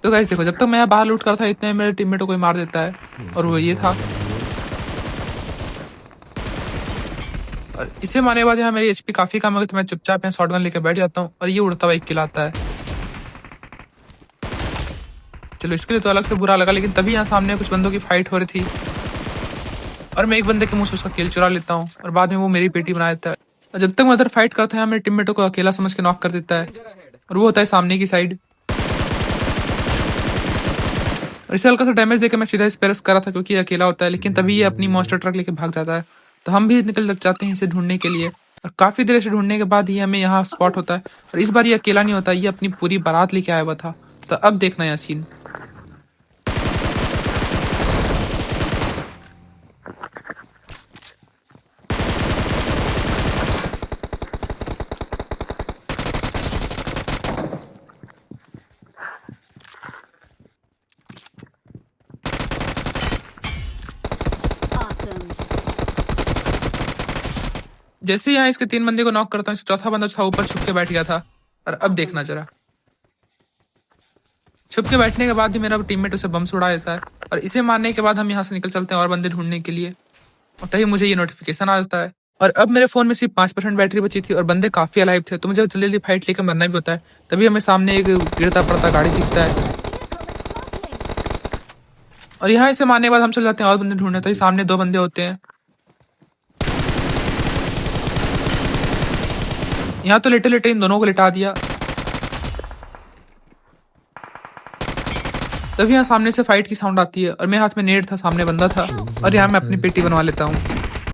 तो गाइस देखो, जब तक मैं बाहर लूट कर था इतने मेरे टीममेट को कोई मार देता है, और वो ये था। और इसे मारने के बाद यहाँ मेरी एचपी काफी कम हो गई, तो मैं चुपचाप यहाँ शॉटगन लेके बैठ जाता हूँ और ये उड़ता हुआ एक किल आता है। चलो इसके लिए तो अलग से बुरा लगा, लेकिन तभी यहाँ सामने कुछ बंदों की फाइट हो रही थी और मैं एक बंदे के मुंह से उसका किल चुरा लेता हूँ और बाद में वो मेरी पेटी बना देता है। और जब तक मैं उधर फाइट करता है मेरे टीममेटों को अकेला समझ के नॉक कर देता है, और वो होता है सामने की साइड। और इसे हल्का सा डैमेज देकर मैं सीधा इस पे रश करा था क्योंकि ये अकेला होता है, लेकिन तभी ये अपनी मॉन्स्टर ट्रक लेके भाग जाता है। तो हम भी निकल जाते हैं इसे ढूंढने के लिए, और काफी देर से ढूंढने के बाद ही हमें यहाँ स्पॉट होता है। और इस बार ये अकेला नहीं होता, ये अपनी पूरी बारात लेके आया हुआ था। तो अब देखना यह सीन। Awesome. जैसे ही यहाँ इसके 3 बंदे को नॉक करता हूँ, चौथा बंदा था ऊपर छुप के बैठ गया था। और अब देखना जरा, छुप के बैठने के बाद ही मेरा टीममेट उसे बम से उड़ा देता है। और इसे मारने के बाद हम यहाँ से निकल चलते हैं और बंदे ढूंढने के लिए, और तभी मुझे ये नोटिफिकेशन आ जाता है। और अब मेरे फोन में सिर्फ 5% बैटरी बची थी और बंदे काफी अलाइव थे, तो मुझे जल्दी जल्दी फाइट लेकर मरना भी होता है। तभी हमें सामने एक गिरता पड़ता गाड़ी दिखता है, और यहाँ इसे मारने के बाद हम चल जाते हैं और बंदे ढूंढने। तो सामने 2 बंदे होते हैं। यहाँ तो लेटे लेटे इन दोनों को लिटा दिया। तभी यहाँ सामने से फाइट की साउंड आती है और मेरे हाथ में नेट था, सामने बंदा था, और यहाँ मैं अपनी पेटी बनवा लेता हूँ।